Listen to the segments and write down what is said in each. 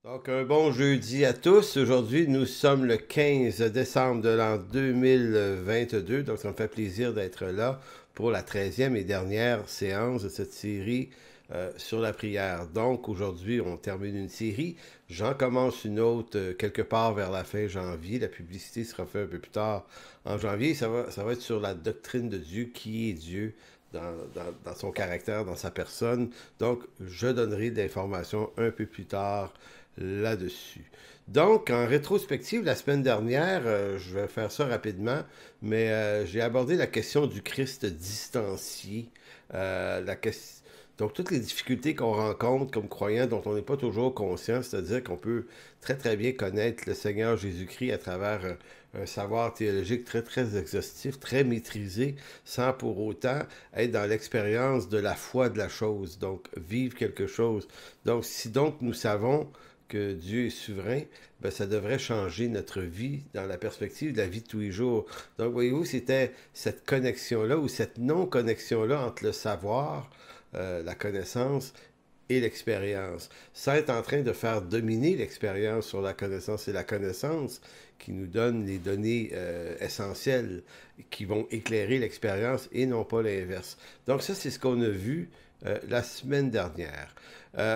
Donc, un bon jeudi à tous. Aujourd'hui, nous sommes le 15 décembre de l'an 2022. Donc, ça me fait plaisir d'être là pour la 13e et dernière séance de cette série sur la prière. Donc, aujourd'hui, on termine une série. J'en commence une autre quelque part vers la fin janvier. La publicité sera faite un peu plus tard en janvier. Ça va être sur la doctrine de Dieu, qui est Dieu. Dans son caractère, dans sa personne. Donc, je donnerai d'informations un peu plus tard là-dessus. Donc, en rétrospective, la semaine dernière, je vais faire ça rapidement, mais j'ai abordé la question du Christ distancié, la question donc, toutes les difficultés qu'on rencontre comme croyants dont on n'est pas toujours conscient, c'est-à-dire qu'on peut très très bien connaître le Seigneur Jésus-Christ à travers un savoir théologique très très exhaustif, très maîtrisé, sans pour autant être dans l'expérience de la foi de la chose, donc vivre quelque chose. Donc, si donc nous savons que Dieu est souverain, ben, ça devrait changer notre vie dans la perspective de la vie de tous les jours. Donc, voyez-vous, c'était cette connexion-là ou cette non-connexion-là entre le savoir, la connaissance et l'expérience, sans être en train de faire dominer l'expérience sur la connaissance. C'est la connaissance qui nous donne les données essentielles qui vont éclairer l'expérience et non pas l'inverse. Donc ça, c'est ce qu'on a vu la semaine dernière.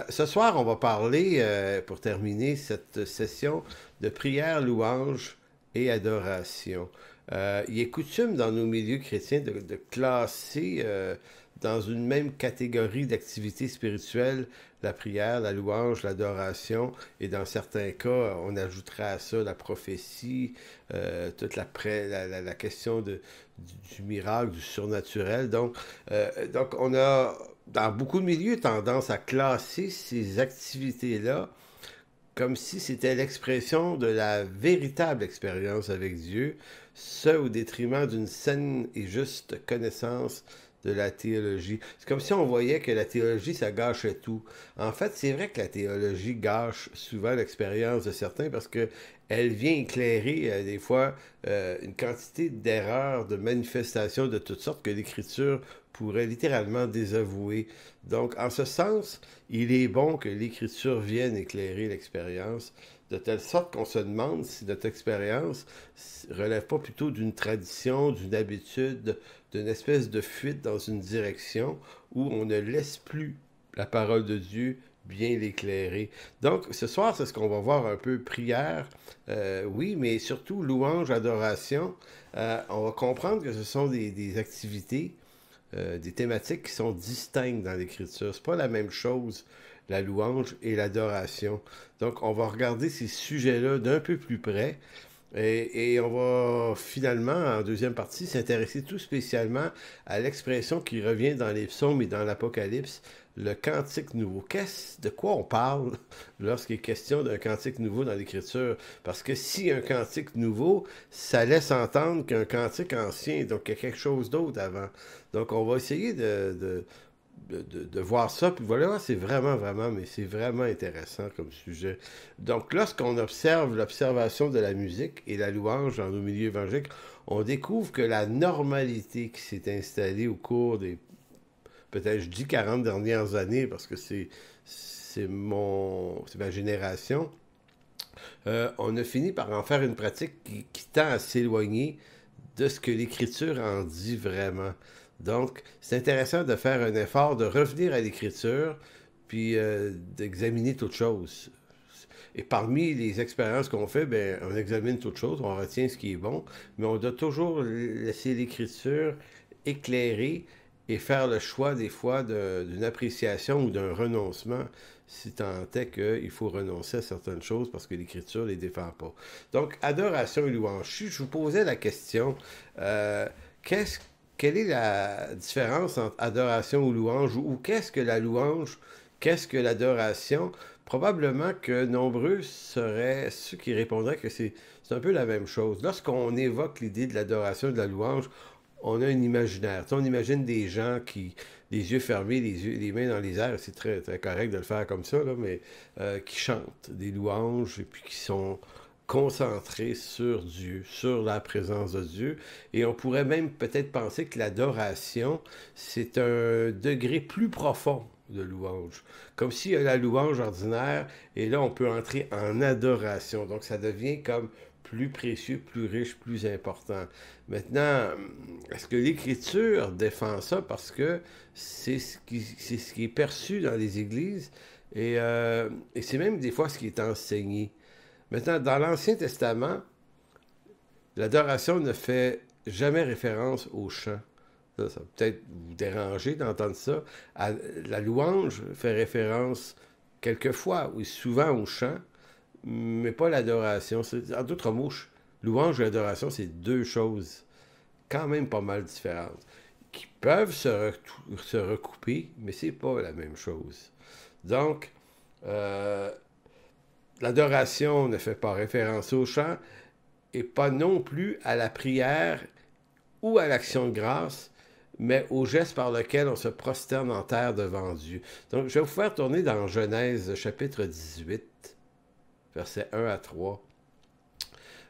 Ce soir, on va parler, pour terminer cette session, de prière, louange et adoration. Il est coutume dans nos milieux chrétiens de classer dans une même catégorie d'activités spirituelles la prière, la louange, l'adoration, et dans certains cas, on ajouterait à ça la prophétie, toute la question du miracle, du surnaturel. Donc, on a, dans beaucoup de milieux, tendance à classer ces activités-là comme si c'était l'expression de la véritable expérience avec Dieu, ce au détriment d'une saine et juste connaissance de la théologie. C'est comme si on voyait que la théologie, ça gâchait tout. En fait, c'est vrai que la théologie gâche souvent l'expérience de certains parce que elle vient éclairer des fois une quantité d'erreurs, de manifestations de toutes sortes que l'Écriture pourrait littéralement désavouer. Donc, en ce sens, il est bon que l'Écriture vienne éclairer l'expérience, de telle sorte qu'on se demande si notre expérience relève pas plutôt d'une tradition, d'une habitude, d'une espèce de fuite dans une direction où on ne laisse plus la parole de Dieu bien l'éclairer. Donc, ce soir, c'est ce qu'on va voir un peu prière, oui, mais surtout louange, adoration. On va comprendre que ce sont des activités des thématiques qui sont distinctes dans l'Écriture. C'est pas la même chose, la louange et l'adoration. Donc, on va regarder ces sujets-là d'un peu plus près. Et on va finalement, en deuxième partie, s'intéresser tout spécialement à l'expression qui revient dans les psaumes et dans l'Apocalypse, le cantique nouveau. De quoi on parle lorsqu'il est question d'un cantique nouveau dans l'Écriture? Parce que si un cantique nouveau, ça laisse entendre qu'un cantique ancien, donc il y a quelque chose d'autre avant. Donc on va essayer de voir ça. Puis voilà, c'est vraiment, mais c'est vraiment intéressant comme sujet. Donc, lorsqu'on observe l'observation de la musique et la louange dans nos milieux évangéliques, on découvre que la normalité qui s'est installée au cours des, peut-être, je dis 40 dernières années, parce que c'est ma génération, on a fini par en faire une pratique qui tend à s'éloigner de ce que l'Écriture en dit vraiment. Donc, c'est intéressant de faire un effort de revenir à l'Écriture, puis d'examiner toute chose. Et parmi les expériences qu'on fait, ben, on examine toute chose, on retient ce qui est bon, mais on doit toujours laisser l'Écriture éclairer et faire le choix des fois d'une appréciation ou d'un renoncement si tant est qu'il faut renoncer à certaines choses parce que l'Écriture ne les défend pas. Donc, adoration et louange. Si je vous posais la question, euh, qu'est-ce quelle est la différence entre adoration ou louange, ou qu'est-ce que la louange, qu'est-ce que l'adoration? Probablement que nombreux seraient ceux qui répondraient que c'est un peu la même chose. Lorsqu'on évoque l'idée de l'adoration et de la louange, on a un imaginaire. On imagine des gens qui, les yeux fermés, les mains dans les airs, c'est très, très correct de le faire comme ça, là, mais qui chantent des louanges et puis qui sont concentrés sur Dieu, sur la présence de Dieu. Et on pourrait même peut-être penser que l'adoration, c'est un degré plus profond de louange. Comme s'il y a la louange ordinaire, et là, on peut entrer en adoration. Donc, ça devient comme plus précieux, plus riche, plus important. Maintenant, est-ce que l'Écriture défend ça? Parce que c'est ce qui est perçu dans les églises, et c'est même des fois ce qui est enseigné. Maintenant, dans l'Ancien Testament, l'adoration ne fait jamais référence au chant. Ça va peut-être vous déranger d'entendre ça. La louange fait référence quelquefois, ou souvent au chant, mais pas l'adoration. En d'autres mots, louange et adoration, c'est deux choses quand même pas mal différentes, qui peuvent se recouper, mais c'est pas la même chose. Donc, l'adoration ne fait pas référence au chant, et pas non plus à la prière ou à l'action de grâce, mais au geste par lequel on se prosterne en terre devant Dieu. Donc, je vais vous faire tourner dans Genèse chapitre 18, versets 1 à 3.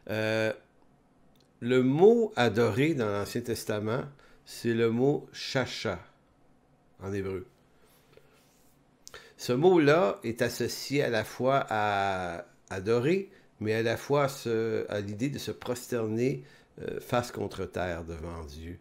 Le mot adorer dans l'Ancien Testament, c'est le mot chacha en hébreu. Ce mot-là est associé à la fois à adorer, mais à la fois à l'idée de se prosterner face contre terre devant Dieu.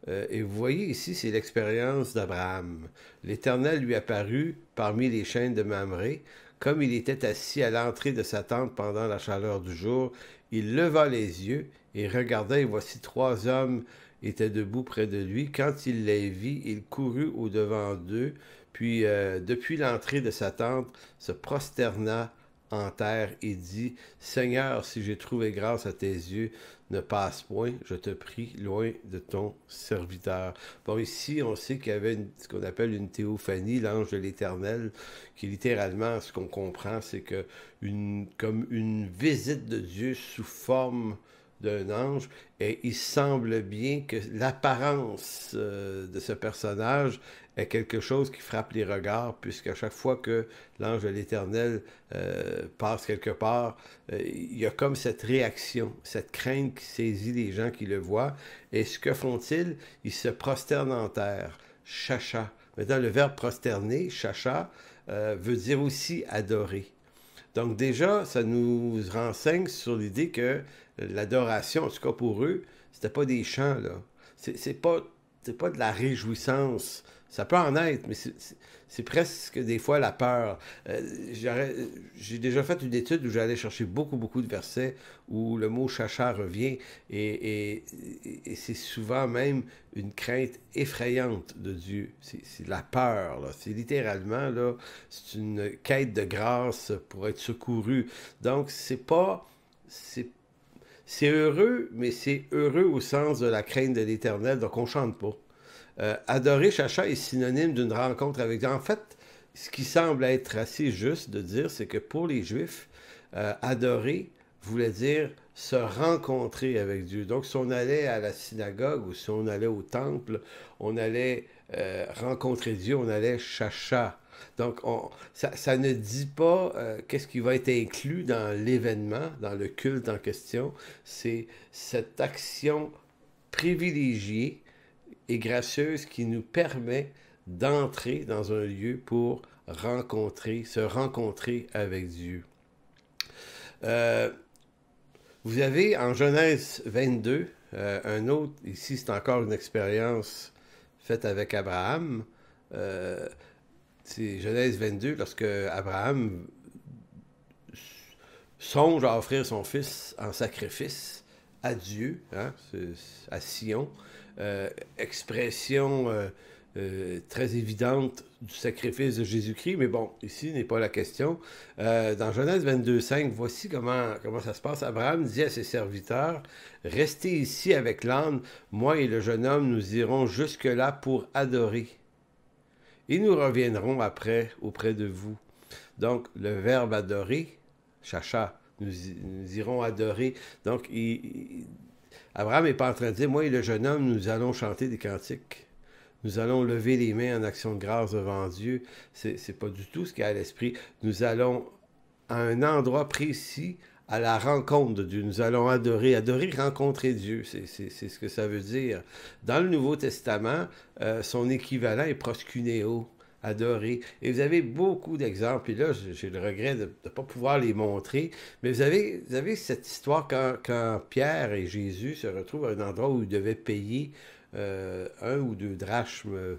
Et vous voyez ici, c'est l'expérience d'Abraham. L'Éternel lui apparut parmi les chênes de Mamré. Comme il était assis à l'entrée de sa tente pendant la chaleur du jour, il leva les yeux et regarda, et voici 3 hommes étaient debout près de lui. Quand il les vit, il courut au-devant d'eux, puis depuis l'entrée de sa tente, se prosterna en terre et dit, « Seigneur, si j'ai trouvé grâce à tes yeux, ne passe point, je te prie, loin de ton serviteur. » Bon, ici, on sait qu'il y avait ce qu'on appelle une théophanie, l'ange de l'Éternel, qui littéralement, ce qu'on comprend, c'est que comme une visite de Dieu sous forme d'un ange, et il semble bien que l'apparence de ce personnage est quelque chose qui frappe les regards, puisqu'à chaque fois que l'ange de l'Éternel passe quelque part, il y a comme cette réaction, cette crainte qui saisit les gens qui le voient. Et ce que font-ils? Ils se prosternent en terre. Chacha. Maintenant, le verbe prosterner, chacha, veut dire aussi adorer. Donc déjà, ça nous renseigne sur l'idée que l'adoration, en tout cas pour eux, c'était pas des chants, là. C'est pas de la réjouissance. Ça peut en être, mais c'est presque des fois la peur. J'ai déjà fait une étude où j'allais chercher beaucoup de versets où le mot chacha revient, et c'est souvent même une crainte effrayante de Dieu. C'est de la peur, là. C'est littéralement, là, c'est une quête de grâce pour être secouru. Donc, c'est heureux, mais c'est heureux au sens de la crainte de l'Éternel, donc on chante pas. Adorer chacha est synonyme d'une rencontre avec Dieu. En fait, ce qui semble être assez juste de dire, c'est que pour les Juifs, adorer voulait dire se rencontrer avec Dieu. Donc, si on allait à la synagogue ou si on allait au temple, on allait rencontrer Dieu, on allait chacha. Donc, ça ne dit pas qu'est-ce qui va être inclus dans l'événement, dans le culte en question. C'est cette action privilégiée et gracieuse qui nous permet d'entrer dans un lieu pour se rencontrer avec Dieu. Vous avez en Genèse 22, un autre, ici c'est encore une expérience faite avec Abraham. C'est Genèse 22, lorsque Abraham songe à offrir son fils en sacrifice à Dieu, hein, à Sion. Expression très évidente du sacrifice de Jésus-Christ, mais bon, ici n'est pas la question. Dans Genèse 22,5, voici comment ça se passe. Abraham dit à ses serviteurs, « Restez ici avec l'âne, moi et le jeune homme, nous irons jusque-là pour adorer. Et nous reviendrons après auprès de vous. » Donc, le verbe adorer, chacha, nous irons adorer. Donc, Abraham n'est pas en train de dire, moi et le jeune homme, nous allons chanter des cantiques. Nous allons lever les mains en action de grâce devant Dieu. C'est pas du tout ce qu'il y a à l'esprit. Nous allons à un endroit précis, à la rencontre de Dieu. Nous allons adorer, rencontrer Dieu. C'est ce que ça veut dire. Dans le Nouveau Testament, son équivalent est proskuneo. adorer. Et vous avez beaucoup d'exemples, et là, j'ai le regret de ne pas pouvoir les montrer, mais vous avez cette histoire quand Pierre et Jésus se retrouvent à un endroit où ils devaient payer 1 ou 2 drachmes,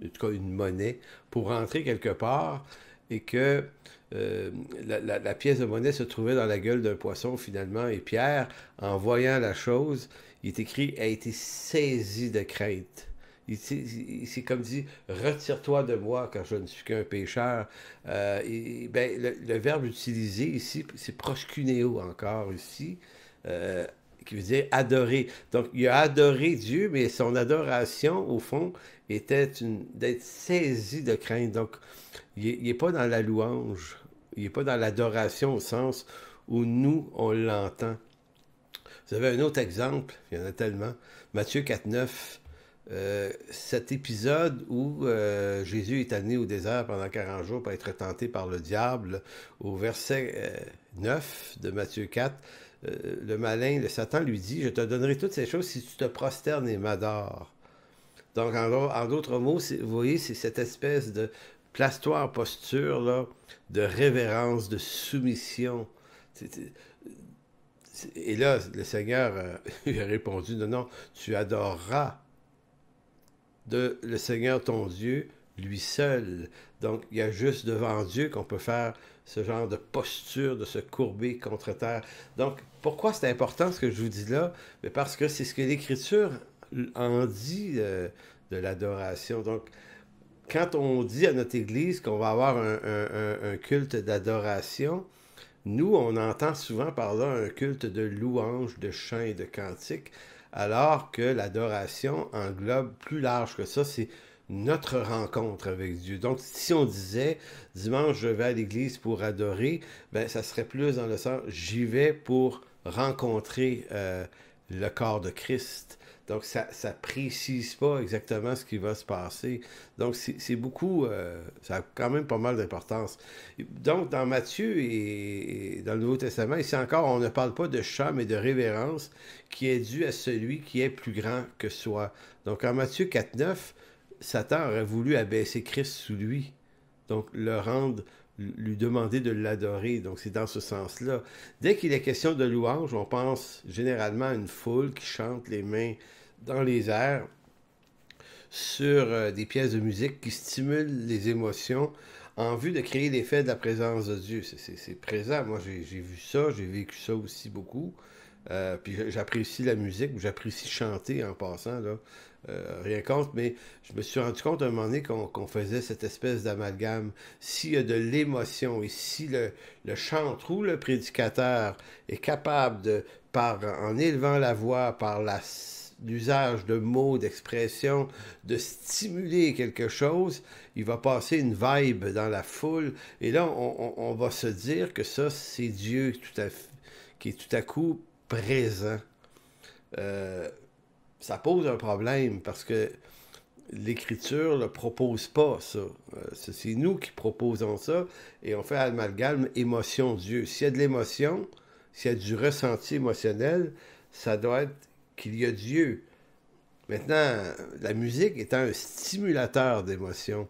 en tout cas une monnaie, pour rentrer quelque part, et que la pièce de monnaie se trouvait dans la gueule d'un poisson finalement, et Pierre, en voyant la chose, il est écrit, a été saisi de crainte. Il s'est comme dit, retire-toi de moi car je ne suis qu'un pécheur. Ben, le verbe utilisé ici, c'est proskuneo encore ici, euh, qui veut dire adorer. Donc, il a adoré Dieu, mais son adoration, au fond, était d'être saisi de crainte. Donc, il n'est pas dans la louange, il n'est pas dans l'adoration au sens où nous, on l'entend. Vous avez un autre exemple, il y en a tellement. Matthieu 4,9, cet épisode où Jésus est amené au désert pendant 40 jours pour être tenté par le diable, au verset 9 de Matthieu 4, le malin, le Satan lui dit, je te donnerai toutes ces choses si tu te prosternes et m'adores. Donc, en d'autres mots, vous voyez, c'est cette espèce de place-toi en posture là, de révérence, de soumission. Et là, le Seigneur lui a répondu, non, non, tu adoreras le Seigneur ton Dieu, lui seul. Donc, il y a juste devant Dieu qu'on peut faire ce genre de posture, de se courber contre terre. Donc, pourquoi c'est important ce que je vous dis là? Mais parce que c'est ce que l'Écriture en dit de l'adoration. Donc, quand on dit à notre Église qu'on va avoir un culte d'adoration, nous, on entend souvent par là un culte de louange, de chant et de cantique, alors que l'adoration englobe plus large que ça, c'est notre rencontre avec Dieu. Donc, si on disait dimanche, je vais à l'église pour adorer, ben, ça serait plus dans le sens j'y vais pour rencontrer le corps de Christ. Donc, ça ne précise pas exactement ce qui va se passer. Donc, c'est beaucoup, ça a quand même pas mal d'importance. Donc, dans Matthieu et dans le Nouveau Testament, ici encore, on ne parle pas de chant, mais de révérence qui est due à celui qui est plus grand que soi. Donc, en Matthieu 4,9, Satan aurait voulu abaisser Christ sous lui. Donc, le rendre, lui demander de l'adorer. Donc, c'est dans ce sens-là. Dès qu'il est question de louange, on pense généralement à une foule qui chante les mains dans les airs sur des pièces de musique qui stimulent les émotions en vue de créer l'effet de la présence de Dieu. C'est présent. Moi, j'ai vu ça, j'ai vécu ça aussi beaucoup. Puis j'apprécie la musique, j'apprécie chanter en passant, là. Rien contre, mais je me suis rendu compte à un moment donné qu'on faisait cette espèce d'amalgame. S'il y a de l'émotion et si le chantre ou le prédicateur est capable de, en élevant la voix, par l'usage de mots, d'expressions, de stimuler quelque chose, il va passer une vibe dans la foule. Et là, on va se dire que ça, c'est Dieu qui est tout à coup présent. Ça pose un problème parce que l'Écriture ne propose pas ça. C'est nous qui proposons ça et on fait amalgame émotion-Dieu. S'il y a de l'émotion, s'il y a du ressenti émotionnel, ça doit être qu'il y a Dieu. Maintenant, la musique étant un stimulateur d'émotion.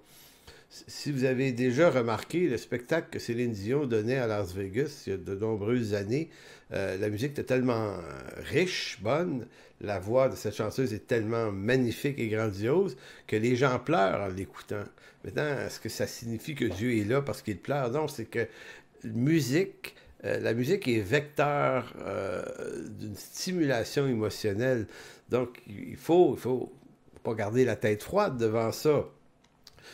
Si vous avez déjà remarqué le spectacle que Céline Dion donnait à Las Vegas il y a de nombreuses années, la musique était tellement riche, bonne, la voix de cette chanteuse est tellement magnifique et grandiose que les gens pleurent en l'écoutant. Maintenant, est-ce que ça signifie que Dieu est là parce qu'il pleure? Non, c'est que la musique est vecteur d'une stimulation émotionnelle. Donc, il faut pas garder la tête froide devant ça.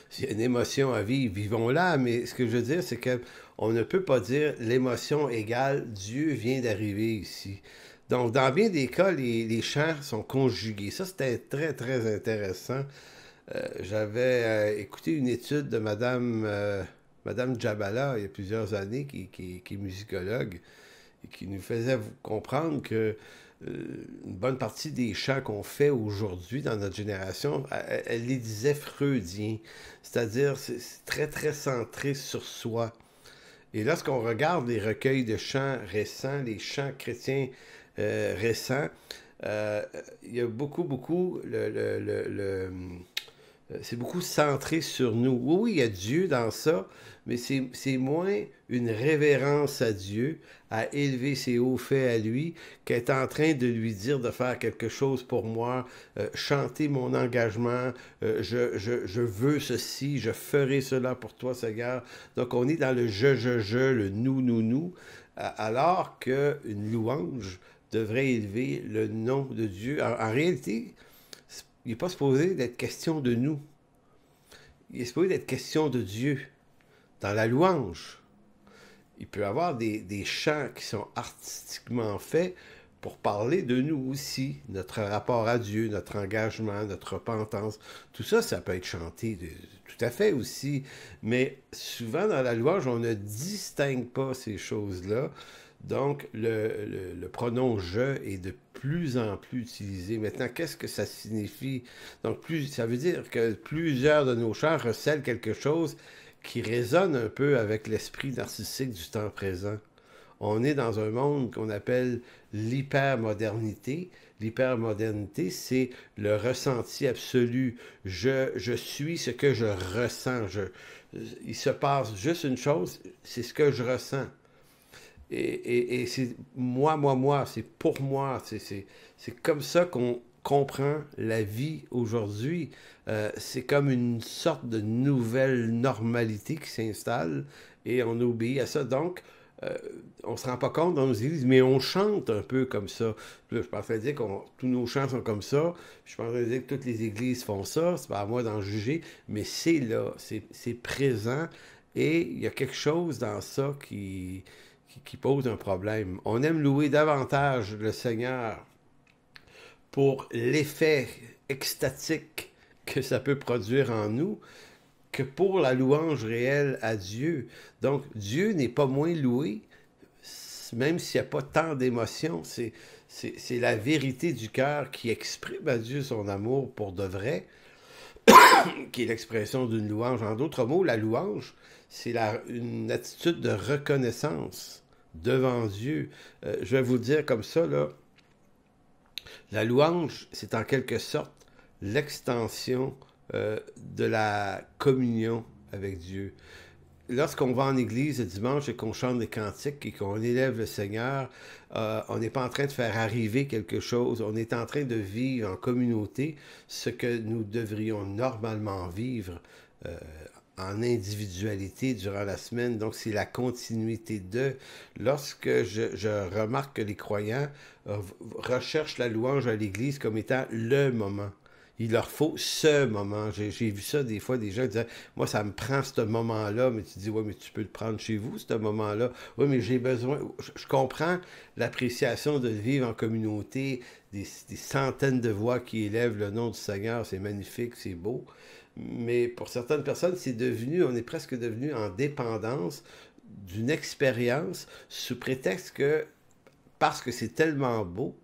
S'il y a une émotion à vivre, vivons-la, mais ce que je veux dire, c'est que on ne peut pas dire l'émotion égale Dieu vient d'arriver ici. Donc, dans bien des cas, les chants sont conjugués. Ça, c'était très, très intéressant. J'avais écouté une étude de Madame Djabala il y a plusieurs années, qui est musicologue, et qui nous faisait comprendre que une bonne partie des chants qu'on fait aujourd'hui dans notre génération, elle les disait freudiens. C'est-à-dire, c'est très, très centré sur soi. Et lorsqu'on regarde les recueils de chants récents, les chants chrétiens récents, il y a beaucoup, beaucoup c'est beaucoup centré sur nous. Oui, oui, il y a Dieu dans ça, mais c'est moins une révérence à Dieu, à élever ses hauts faits à lui, qu'être en train de lui dire de faire quelque chose pour moi, chanter mon engagement, je veux ceci, je ferai cela pour toi, Seigneur. Donc on est dans le je, le nous, alors qu'une louange devrait élever le nom de Dieu. En réalité, il n'est pas supposé d'être question de nous. Il est supposé d'être question de Dieu. Dans la louange, il peut y avoir des chants qui sont artistiquement faits pour parler de nous aussi, notre rapport à Dieu, notre engagement, notre repentance. Tout ça, ça peut être chanté tout à fait aussi. Mais souvent, dans la louange, on ne distingue pas ces choses-là. Donc, le pronom je est de plus en plus utilisé. Maintenant, qu'est-ce que ça signifie? Donc, ça veut dire que plusieurs de nos chants recèlent quelque chose qui résonne un peu avec l'esprit narcissique du temps présent. On est dans un monde qu'on appelle l'hypermodernité. L'hypermodernité, c'est le ressenti absolu. Je suis ce que je ressens. Il se passe juste une chose, c'est ce que je ressens. Et c'est moi, c'est pour moi. C'est comme ça qu'on comprend la vie aujourd'hui. C'est comme une sorte de nouvelle normalité qui s'installe et on obéit à ça. Donc, on ne se rend pas compte dans nos églises, mais on chante un peu comme ça. Là, je pensais dire que tous nos chants sont comme ça. Je pensais dire que toutes les églises font ça. C'est pas à moi d'en juger, mais c'est là, c'est présent. Et il y a quelque chose dans ça qui pose un problème. On aime louer davantage le Seigneur pour l'effet extatique que ça peut produire en nous que pour la louange réelle à Dieu. Donc, Dieu n'est pas moins loué, même s'il n'y a pas tant d'émotions. C'est la vérité du cœur qui exprime à Dieu son amour pour de vrai, qui est l'expression d'une louange. En d'autres mots, la louange, c'est une attitude de reconnaissance devant Dieu. Je vais vous le dire comme ça, là. La louange, c'est en quelque sorte l'extension de la communion avec Dieu. Lorsqu'on va en église le dimanche et qu'on chante des cantiques et qu'on élève le Seigneur, on n'est pas en train de faire arriver quelque chose, on est en train de vivre en communauté ce que nous devrions normalement vivre en individualité durant la semaine. Donc, c'est la continuité de... Lorsque je remarque que les croyants recherchent la louange à l'Église comme étant le moment. Il leur faut ce moment. J'ai vu ça des fois, des gens disaient, moi, ça me prend ce moment-là, mais tu dis, ouais, mais tu peux le prendre chez vous, ce moment-là. Oui, mais j'ai besoin... Je comprends l'appréciation de vivre en communauté, des centaines de voix qui élèvent le nom du Seigneur, c'est magnifique, c'est beau. Mais pour certaines personnes, on est presque devenu en dépendance d'une expérience sous prétexte que, parce que c'est tellement beau,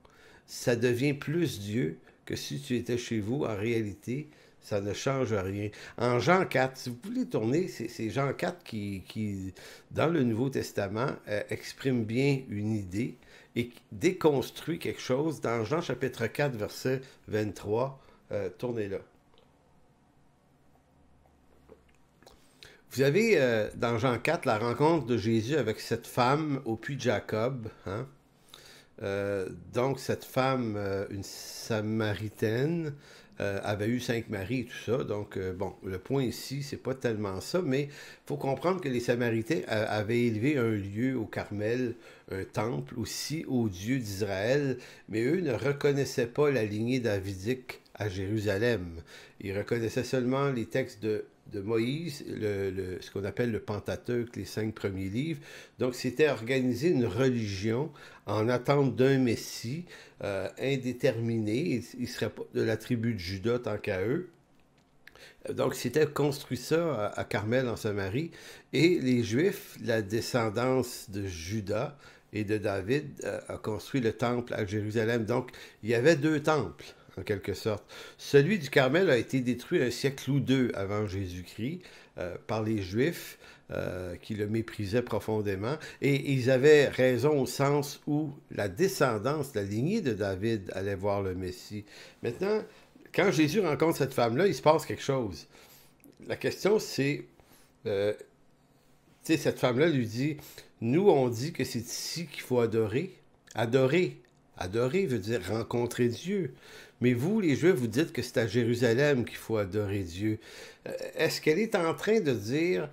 ça devient plus Dieu que si tu étais chez vous. En réalité, ça ne change rien. En Jean 4, si vous voulez tourner, c'est Jean 4 qui, dans le Nouveau Testament, exprime bien une idée et déconstruit quelque chose. Dans Jean chapitre 4, verset 23, tournez là. Vous avez dans Jean 4 la rencontre de Jésus avec cette femme au puits de Jacob. Hein? Donc cette femme, une Samaritaine, avait eu 5 maris et tout ça. Donc bon, le point ici, c'est pas tellement ça, mais il faut comprendre que les Samaritains avaient élevé un lieu au Carmel, un temple aussi au Dieu d'Israël, mais eux ne reconnaissaient pas la lignée davidique à Jérusalem. Ils reconnaissaient seulement les textes de Moïse, ce qu'on appelle le Pentateuque, les 5 premiers livres. Donc, c'était organiser une religion en attente d'un Messie indéterminé. Il ne serait pas de la tribu de Juda tant qu'à eux. Donc, c'était construit ça à Carmel en Samarie. Et les Juifs, la descendance de Juda et de David, a construit le temple à Jérusalem. Donc, il y avait 2 temples, en quelque sorte. Celui du Carmel a été détruit un siècle ou 2 avant Jésus-Christ par les Juifs qui le méprisaient profondément. Et ils avaient raison au sens où la descendance, la lignée de David allait voir le Messie. Maintenant, quand Jésus rencontre cette femme-là, il se passe quelque chose. La question, c'est, tu sais, cette femme-là lui dit, nous, on dit que c'est ici qu'il faut adorer. Adorer. Adorer veut dire rencontrer Dieu. Mais vous, les Juifs, vous dites que c'est à Jérusalem qu'il faut adorer Dieu. Est-ce qu'elle est en train de dire,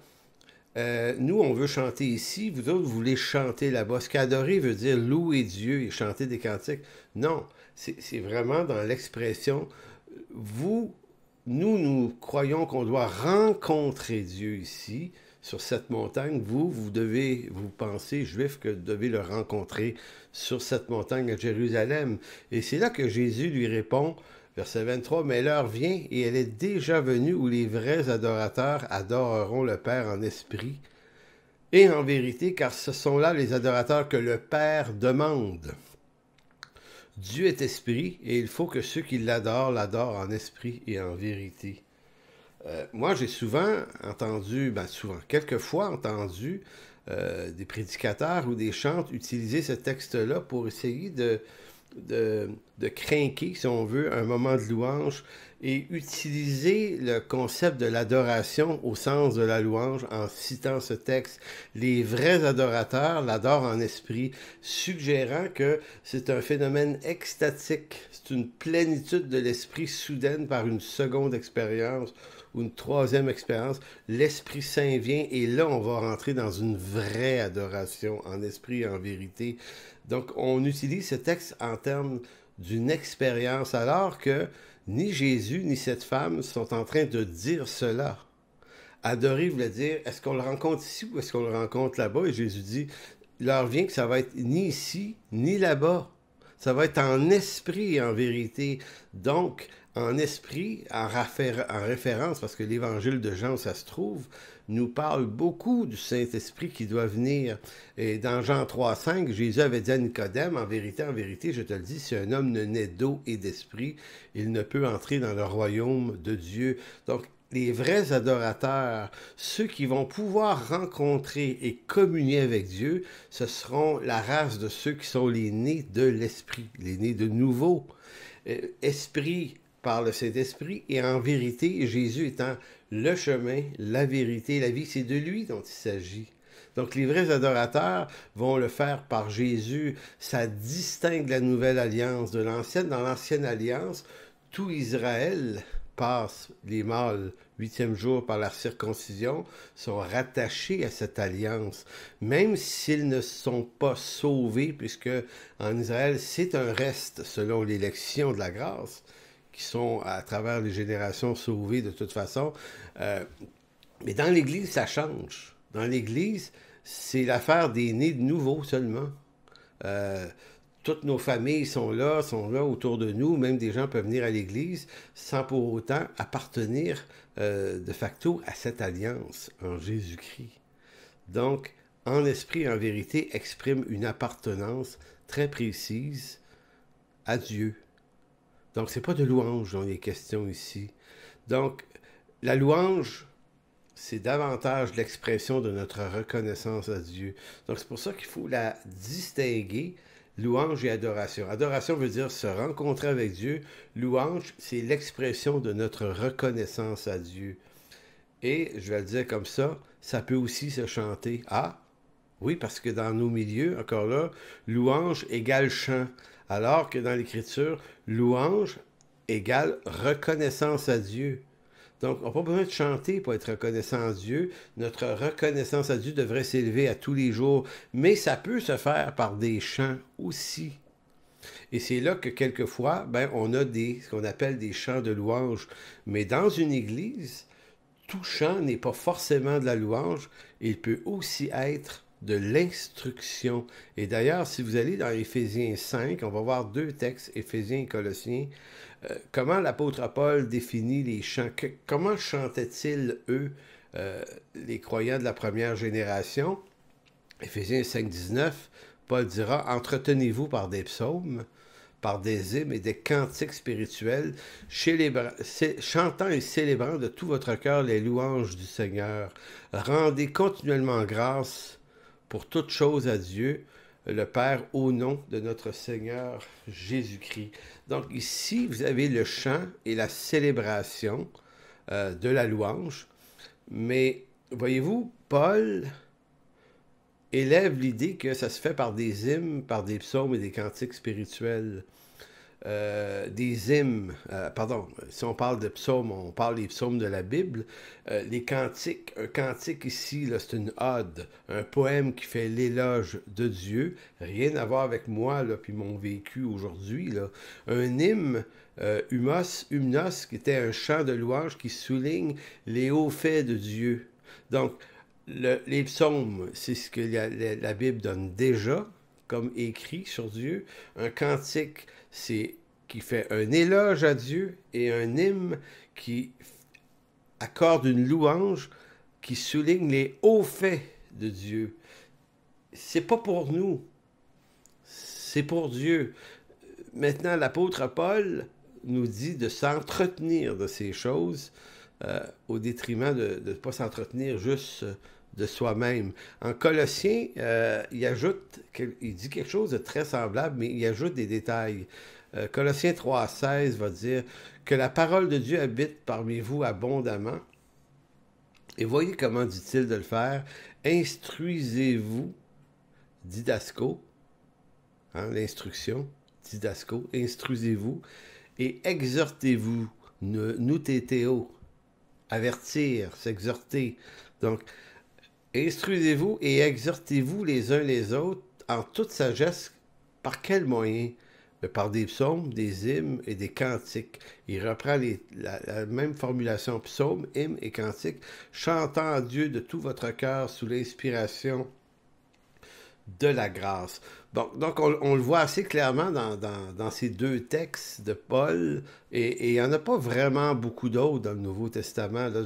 nous, on veut chanter ici, vous autres, vous voulez chanter là-bas? Ce qu'adorer veut dire louer Dieu et chanter des cantiques. Non, c'est vraiment dans l'expression, nous croyons qu'on doit rencontrer Dieu ici, sur cette montagne. Vous pensez, Juifs, que vous devez le rencontrer sur cette montagne à Jérusalem. Et c'est là que Jésus lui répond, verset 23, « Mais l'heure vient et elle est déjà venue où les vrais adorateurs adoreront le Père en esprit et en vérité, car ce sont là les adorateurs que le Père demande. Dieu est esprit et il faut que ceux qui l'adorent en esprit et en vérité. » Moi, j'ai quelquefois entendu des prédicateurs ou des chantres utiliser ce texte-là pour essayer de crinquer, si on veut, un moment de louange et utiliser le concept de l'adoration au sens de la louange en citant ce texte. Les vrais adorateurs l'adorent en esprit, suggérant que c'est un phénomène extatique, c'est une plénitude de l'esprit soudaine par une seconde expérience ou une troisième expérience. L'Esprit Saint vient et là, on va rentrer dans une vraie adoration en esprit et en vérité. Donc, on utilise ce texte en termes d'une expérience, alors que ni Jésus ni cette femme sont en train de dire cela. Adorer voulait dire, est-ce qu'on le rencontre ici ou est-ce qu'on le rencontre là-bas? Et Jésus dit, l'heure vient que ça va être ni ici ni là-bas. Ça va être en esprit et en vérité. Donc, en esprit, en référence, parce que l'évangile de Jean, ça se trouve, nous parle beaucoup du Saint-Esprit qui doit venir. Et dans Jean 3,5, Jésus avait dit à Nicodème, en vérité, je te le dis, si un homme ne naît d'eau et d'esprit, il ne peut entrer dans le royaume de Dieu. Donc, les vrais adorateurs, ceux qui vont pouvoir rencontrer et communier avec Dieu, ce seront la race de ceux qui sont les nés de l'Esprit, les nés de nouveau. Esprit par le Saint-Esprit et en vérité, Jésus étant le chemin, la vérité, la vie, c'est de lui dont il s'agit. Donc les vrais adorateurs vont le faire par Jésus. Ça distingue la nouvelle alliance de l'ancienne. Dans l'ancienne alliance, tout Israël passe les mâles 8e jour par la circoncision, sont rattachés à cette alliance, même s'ils ne sont pas sauvés, puisque en Israël, c'est un reste selon l'élection de la grâce, qui sont à travers les générations sauvés de toute façon. Mais dans l'Église, ça change. Dans l'Église, c'est l'affaire des nés de nouveau seulement. Toutes nos familles sont là autour de nous. Même des gens peuvent venir à l'Église sans pour autant appartenir de facto à cette alliance en Jésus-Christ. Donc, en esprit et en vérité, exprime une appartenance très précise à Dieu. Donc, c'est pas de louange dont il est question ici. Donc, la louange, c'est davantage l'expression de notre reconnaissance à Dieu. Donc, c'est pour ça qu'il faut la distinguer, louange et adoration. Adoration veut dire se rencontrer avec Dieu. Louange, c'est l'expression de notre reconnaissance à Dieu. Et, je vais le dire comme ça peut aussi se chanter. Ah, oui, parce que dans nos milieux, encore là, louange égale chant. Alors que dans l'Écriture, louange égale reconnaissance à Dieu. Donc, on n'a pas besoin de chanter pour être reconnaissant à Dieu. Notre reconnaissance à Dieu devrait s'élever à tous les jours, mais ça peut se faire par des chants aussi. Et c'est là que quelquefois, on a ce qu'on appelle des chants de louange. Mais dans une église, tout chant n'est pas forcément de la louange, il peut aussi être de l'instruction. Et d'ailleurs, si vous allez dans Éphésiens 5, on va voir deux textes, Éphésiens et Colossiens, comment l'apôtre Paul définit les chants, comment chantaient-ils, eux, les croyants de la première génération. Éphésiens 5, 19, Paul dira, « Entretenez-vous par des psaumes, par des hymnes et des cantiques spirituels, chantant et célébrant de tout votre cœur les louanges du Seigneur. Rendez continuellement grâce pour toutes choses à Dieu, le Père au nom de notre Seigneur Jésus-Christ. Donc ici, vous avez le chant et la célébration de la louange. Mais voyez-vous, Paul élève l'idée que ça se fait par des hymnes, par des psaumes et des cantiques spirituels. Des hymnes, pardon, si on parle de psaumes, on parle des psaumes de la Bible. Les cantiques, un cantique ici, c'est une ode, un poème qui fait l'éloge de Dieu. Rien à voir avec moi, là, puis mon vécu aujourd'hui. Là. Un hymne, hymnos, qui était un chant de louange qui souligne les hauts faits de Dieu. Donc, les psaumes, c'est ce que la Bible donne déjà comme écrit sur Dieu. Un cantique, c'est qui fait un éloge à Dieu, et un hymne qui accorde une louange qui souligne les hauts faits de Dieu. C'est pas pour nous, c'est pour Dieu. Maintenant, l'apôtre Paul nous dit de s'entretenir de ces choses au détriment de ne pas s'entretenir juste de soi-même. En Colossiens, il dit quelque chose de très semblable, mais il ajoute des détails. Colossiens 3,16 va dire que la parole de Dieu habite parmi vous abondamment. Et voyez comment dit-il de le faire. Instruisez-vous, didasco, l'instruction, didasco, instruisez-vous, et exhortez-vous, noutétéo, avertir, s'exhorter. Donc, instruisez-vous et exhortez-vous les uns les autres en toute sagesse. Par quel moyen? Par des psaumes, des hymnes et des cantiques. Il reprend la même formulation, psaumes, hymnes et cantiques, chantant à Dieu de tout votre cœur sous l'inspiration de la grâce. Bon, donc, on le voit assez clairement dans ces deux textes de Paul, et il n'y en a pas vraiment beaucoup d'autres dans le Nouveau Testament. Là,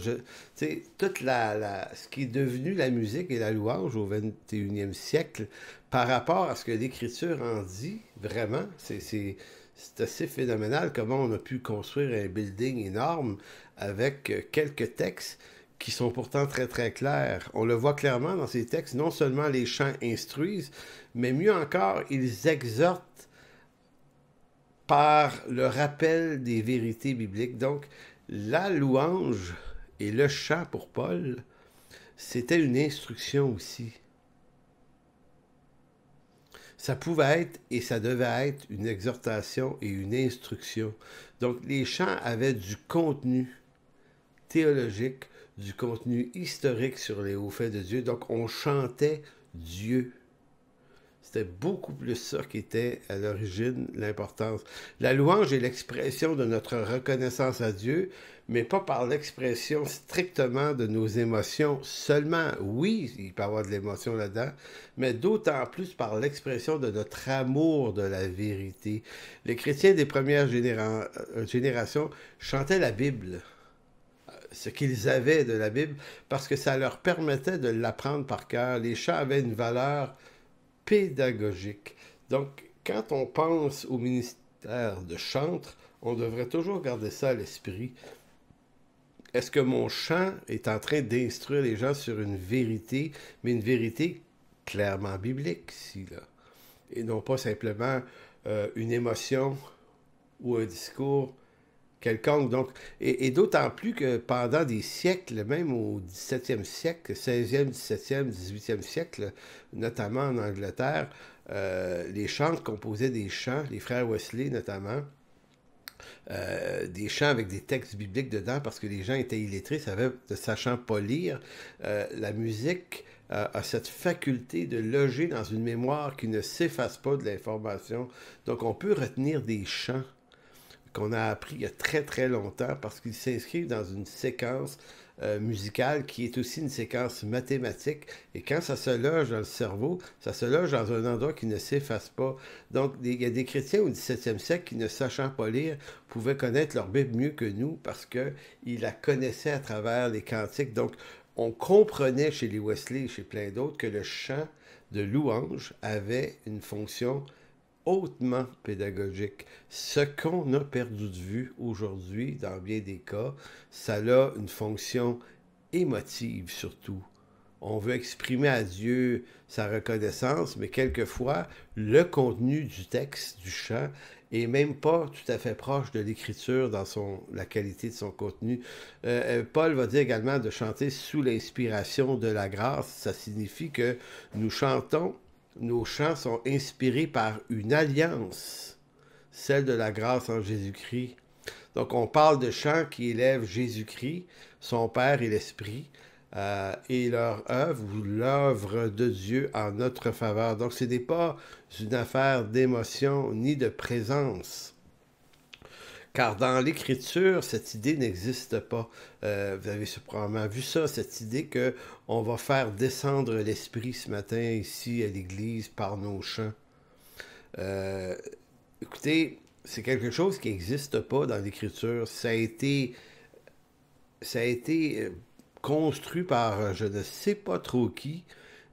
toute ce qui est devenu la musique et la louange au 21e siècle, par rapport à ce que l'Écriture en dit, vraiment, c'est assez phénoménal comment on a pu construire un building énorme avec quelques textes qui sont pourtant très très clairs. On le voit clairement dans ces textes, non seulement les chants instruisent, mais mieux encore, ils exhortent par le rappel des vérités bibliques. Donc, la louange et le chant pour Paul, c'était une instruction aussi. Ça pouvait être et ça devait être une exhortation et une instruction. Donc, les chants avaient du contenu théologique, du contenu historique sur les hauts faits de Dieu. Donc, on chantait Dieu. C'était beaucoup plus ça qui était à l'origine l'importance. La louange est l'expression de notre reconnaissance à Dieu, mais pas par l'expression strictement de nos émotions seulement. Oui, il peut y avoir de l'émotion là-dedans, mais d'autant plus par l'expression de notre amour de la vérité. Les chrétiens des premières générations chantaient la Bible, ce qu'ils avaient de la Bible, parce que ça leur permettait de l'apprendre par cœur. Les chants avaient une valeur pédagogique. Donc, quand on pense au ministère de chantre, on devrait toujours garder ça à l'esprit. Est-ce que mon chant est en train d'instruire les gens sur une vérité, mais une vérité clairement biblique, ici, là, et non pas simplement une émotion ou un discours quelconque. Donc, et d'autant plus que pendant des siècles, même au 17e siècle, 16e, 17e, 18e siècle, notamment en Angleterre, les chantres composaient des chants, les frères Wesley notamment, des chants avec des textes bibliques dedans, parce que les gens étaient illettrés, ne sachant pas lire. La musique a cette faculté de loger dans une mémoire qui ne s'efface pas de l'information. Donc, on peut retenir des chants qu'on a appris il y a très très longtemps parce qu'ils s'inscrivent dans une séquence musicale qui est aussi une séquence mathématique, et quand ça se loge dans le cerveau, ça se loge dans un endroit qui ne s'efface pas. Donc il y a des chrétiens au 17e siècle qui, ne sachant pas lire, pouvaient connaître leur Bible mieux que nous parce qu'ils la connaissaient à travers les cantiques. Donc on comprenait chez les Wesley et chez plein d'autres que le chant de louange avait une fonction hautement pédagogique. Ce qu'on a perdu de vue aujourd'hui, dans bien des cas, ça a une fonction émotive surtout, on veut exprimer à Dieu sa reconnaissance, mais quelquefois, le contenu du texte, du chant, est même pas tout à fait proche de l'écriture dans la qualité de son contenu. Paul va dire également de chanter sous l'inspiration de la grâce. Ça signifie que nous chantons, nos chants sont inspirés par une alliance, celle de la grâce en Jésus-Christ. Donc on parle de chants qui élèvent Jésus-Christ, son Père et l'Esprit, et leur œuvre ou l'œuvre de Dieu en notre faveur. Donc ce n'est pas une affaire d'émotion ni de présence. Car dans l'Écriture, cette idée n'existe pas. Vous avez probablement vu ça, cette idée qu'on va faire descendre l'Esprit ce matin ici à l'Église par nos chants. Écoutez, c'est quelque chose qui n'existe pas dans l'Écriture. Ça a été construit par je ne sais pas trop qui,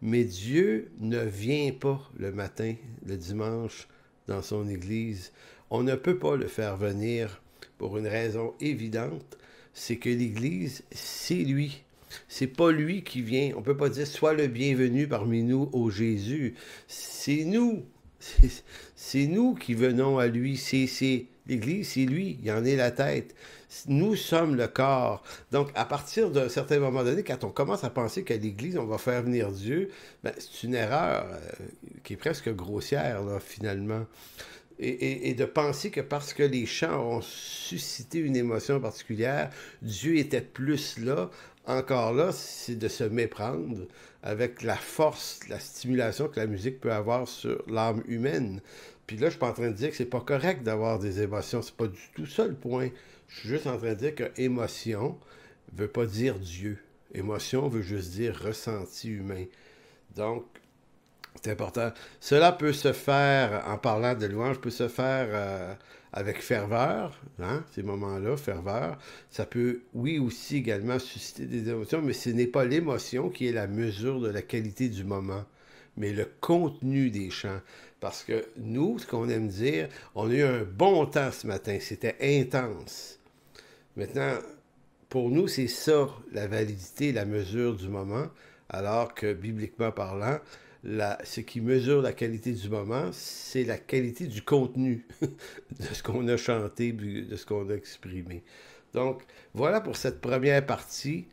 mais Dieu ne vient pas le matin, le dimanche, dans son Église. On ne peut pas le faire venir pour une raison évidente, c'est que l'Église, c'est lui. C'est pas lui qui vient. On peut pas dire « Sois le bienvenu parmi nous, ô Jésus ». C'est nous. C'est nous qui venons à lui. L'Église, c'est lui. Il en est la tête. Nous sommes le corps. Donc, à partir d'un certain moment donné, quand on commence à penser qu'à l'Église, on va faire venir Dieu, ben, c'est une erreur qui est presque grossière, là, finalement. Et de penser que parce que les chants ont suscité une émotion particulière, Dieu était plus là. Encore là, c'est de se méprendre avec la force, la stimulation que la musique peut avoir sur l'âme humaine. Puis là, je suis pas en train de dire que c'est pas correct d'avoir des émotions. C'est pas du tout ça le point. Je suis juste en train de dire que émotion veut pas dire Dieu. Émotion veut juste dire ressenti humain. Donc, c'est important. Cela peut se faire, en parlant de louange, peut se faire avec ferveur, hein, ces moments-là, ferveur. Ça peut, oui, aussi également susciter des émotions, mais ce n'est pas l'émotion qui est la mesure de la qualité du moment, mais le contenu des chants. Parce que nous, ce qu'on aime dire, on a eu un bon temps ce matin, c'était intense. Maintenant, pour nous, c'est ça, la validité, la mesure du moment, alors que, bibliquement parlant, ce qui mesure la qualité du moment, c'est la qualité du contenu de ce qu'on a chanté, de ce qu'on a exprimé. Donc, voilà pour cette première partie,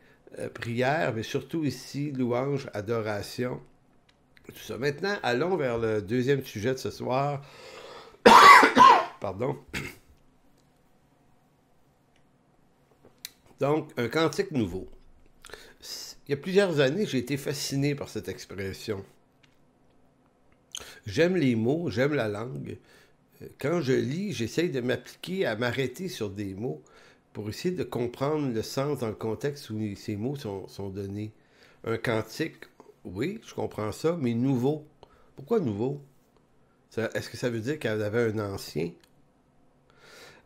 prière, mais surtout ici, louange, adoration, tout ça. Maintenant, allons vers le deuxième sujet de ce soir. Pardon. Donc, un cantique nouveau. Il y a plusieurs années, j'ai été fasciné par cette expression. J'aime les mots, j'aime la langue. Quand je lis, j'essaye de m'appliquer à m'arrêter sur des mots pour essayer de comprendre le sens dans le contexte où ces mots sont donnés. Un cantique, oui, je comprends ça, mais nouveau. Pourquoi nouveau? Est-ce que ça veut dire qu'elle avait un ancien?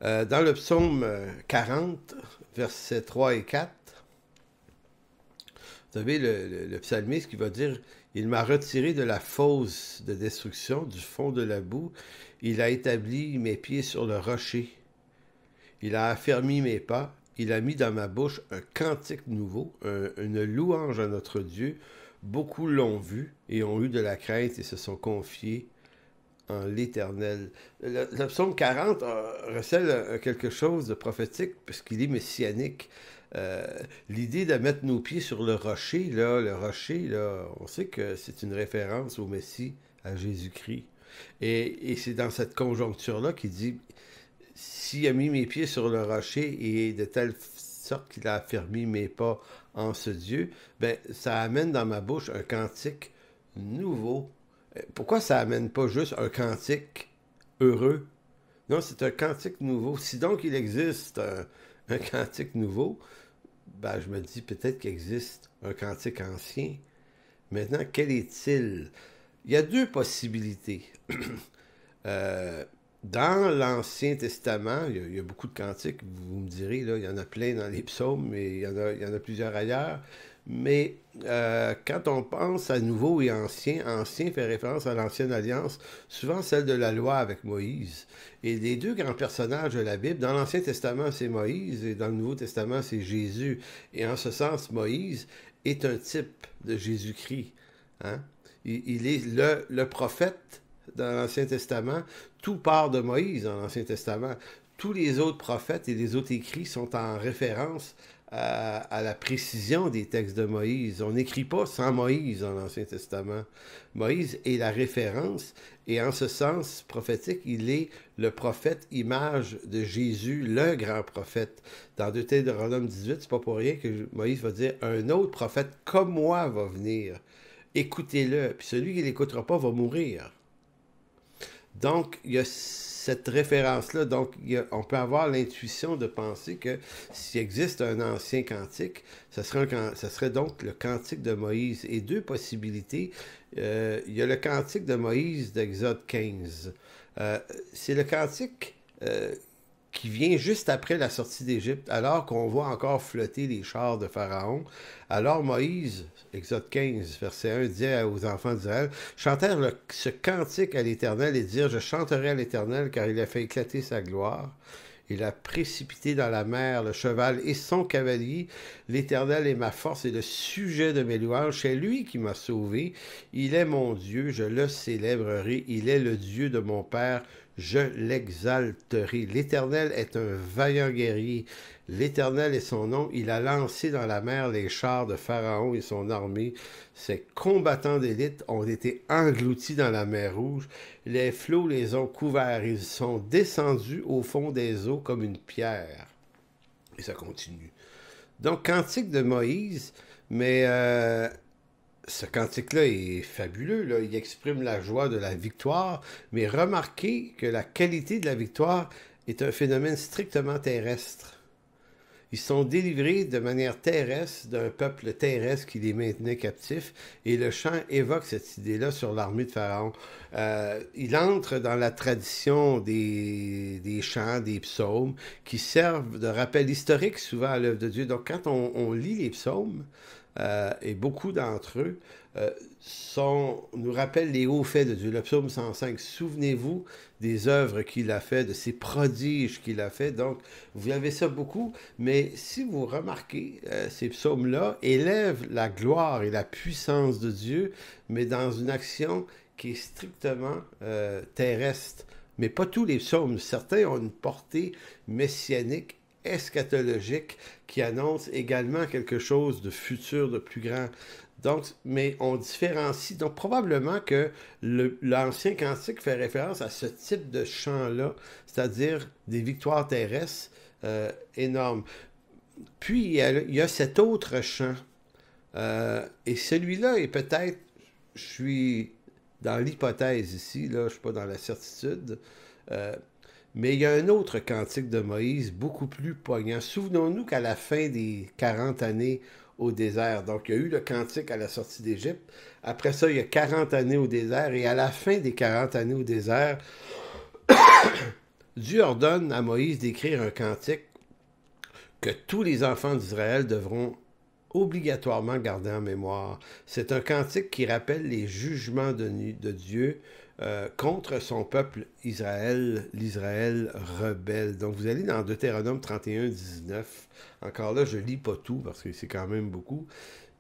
Dans le psaume 40, versets 3 et 4, vous savez, le psalmiste qui va dire « Il m'a retiré de la fosse de destruction, du fond de la boue. Il a établi mes pieds sur le rocher. Il a affermi mes pas. Il a mis dans ma bouche un cantique nouveau, une louange à notre Dieu. Beaucoup l'ont vu et ont eu de la crainte et se sont confiés en l'Éternel. » Le psaume 40 recèle quelque chose de prophétique puisqu'il est messianique. L'idée de mettre nos pieds sur le rocher, là, on sait que c'est une référence au Messie, à Jésus-Christ. Et c'est dans cette conjoncture-là qu'il dit, s'il a mis mes pieds sur le rocher et de telle sorte qu'il a affermi mes pas en ce Dieu, ben, ça amène dans ma bouche un cantique nouveau. Pourquoi ça amène pas juste un cantique heureux? Non, c'est un cantique nouveau. Si donc il existe un cantique nouveau, ben, je me dis peut-être qu'il existe un cantique ancien. Maintenant, quel est-il? Il y a deux possibilités. Dans l'Ancien Testament, il y a beaucoup de cantiques, vous me direz, là, il y en a plein dans les psaumes, mais il y en a plusieurs ailleurs. Mais quand on pense à nouveau et ancien, ancien fait référence à l'ancienne alliance, souvent celle de la loi avec Moïse. Et les deux grands personnages de la Bible, dans l'Ancien Testament c'est Moïse et dans le Nouveau Testament c'est Jésus. Et en ce sens, Moïse est un type de Jésus-Christ. Hein? Il est le prophète dans l'Ancien Testament. Tout part de Moïse dans l'Ancien Testament. Tous les autres prophètes et les autres écrits sont en référence à la précision des textes de Moïse. On n'écrit pas sans Moïse dans l'Ancien Testament. Moïse est la référence et en ce sens prophétique, il est le prophète image de Jésus, le grand prophète. Dans Deutéronome 18, c'est pas pour rien que Moïse va dire « Un autre prophète comme moi va venir. Écoutez-le. » Puis celui qui ne l'écoutera pas va mourir. Donc, il y a cette référence-là. Donc, on peut avoir l'intuition de penser que s'il existe un ancien cantique, ça serait donc le cantique de Moïse. Et deux possibilités. Il y a le cantique de Moïse d'Exode 15. C'est le cantique qui vient juste après la sortie d'Égypte, alors qu'on voit encore flotter les chars de Pharaon. Alors Moïse, Exode 15, verset 1, disait aux enfants d'Israël, « Chantèrent ce cantique à l'Éternel et dirent, je chanterai à l'Éternel, car il a fait éclater sa gloire. Il a précipité dans la mer le cheval et son cavalier. L'Éternel est ma force et le sujet de mes louanges. C'est lui qui m'a sauvé. Il est mon Dieu, je le célébrerai. Il est le Dieu de mon Père, je l'exalterai. L'Éternel est un vaillant guerrier. L'Éternel est son nom. Il a lancé dans la mer les chars de Pharaon et son armée. Ses combattants d'élite ont été engloutis dans la mer Rouge. Les flots les ont couverts. Ils sont descendus au fond des eaux comme une pierre. Et ça continue. Donc, cantique de Moïse, mais ce cantique-là est fabuleux. Là. Il exprime la joie de la victoire, mais remarquez que la qualité de la victoire est un phénomène strictement terrestre. Ils sont délivrés de manière terrestre d'un peuple terrestre qui les maintenait captifs. Et le chant évoque cette idée-là sur l'armée de Pharaon. Il entre dans la tradition des chants, des psaumes, qui servent de rappel historique souvent à l'œuvre de Dieu. Donc quand on lit les psaumes, et beaucoup d'entre eux nous rappellent les hauts faits de Dieu. Le psaume 105, souvenez-vous des œuvres qu'il a fait, de ces prodiges qu'il a fait. Donc, vous avez ça beaucoup, mais si vous remarquez, ces psaumes-là élèvent la gloire et la puissance de Dieu, mais dans une action qui est strictement terrestre. Mais pas tous les psaumes. Certains ont une portée messianique, eschatologique, qui annonce également quelque chose de futur, de plus grand. Donc, mais on différencie. Donc, probablement que l'ancien cantique fait référence à ce type de chant-là, c'est-à-dire des victoires terrestres énormes. Puis, il y a cet autre chant. Et celui-là est peut-être, je suis dans l'hypothèse ici, là, je ne suis pas dans la certitude, mais il y a un autre cantique de Moïse, beaucoup plus poignant. Souvenons-nous qu'à la fin des 40 années au désert, donc il y a eu le cantique à la sortie d'Égypte, après ça, il y a 40 années au désert, et à la fin des 40 années au désert, Dieu ordonne à Moïse d'écrire un cantique que tous les enfants d'Israël devront obligatoirement garder en mémoire. C'est un cantique qui rappelle les jugements de Dieu contre son peuple Israël, l'Israël rebelle. Donc vous allez dans Deutéronome 31, 19. Encore là, je ne lis pas tout parce que c'est quand même beaucoup,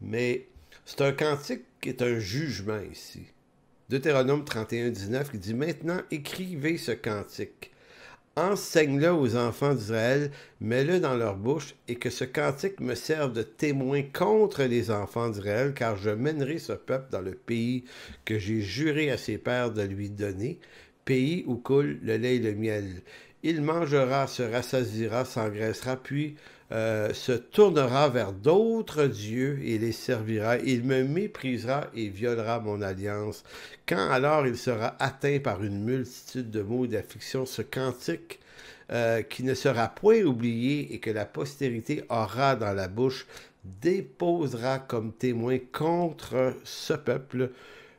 mais c'est un cantique qui est un jugement ici. Deutéronome 31, 19 qui dit « Maintenant, écrivez ce cantique. Enseigne-le aux enfants d'Israël, mets-le dans leur bouche, et que ce cantique me serve de témoin contre les enfants d'Israël, car je mènerai ce peuple dans le pays que j'ai juré à ses pères de lui donner, pays où coule le lait et le miel. Il mangera, se rassasiera, s'engraissera, puis se tournera vers d'autres dieux et les servira. Il me méprisera et violera mon alliance. Quand alors il sera atteint par une multitude de maux et d'afflictions, ce cantique qui ne sera point oublié et que la postérité aura dans la bouche, déposera comme témoin contre ce peuple.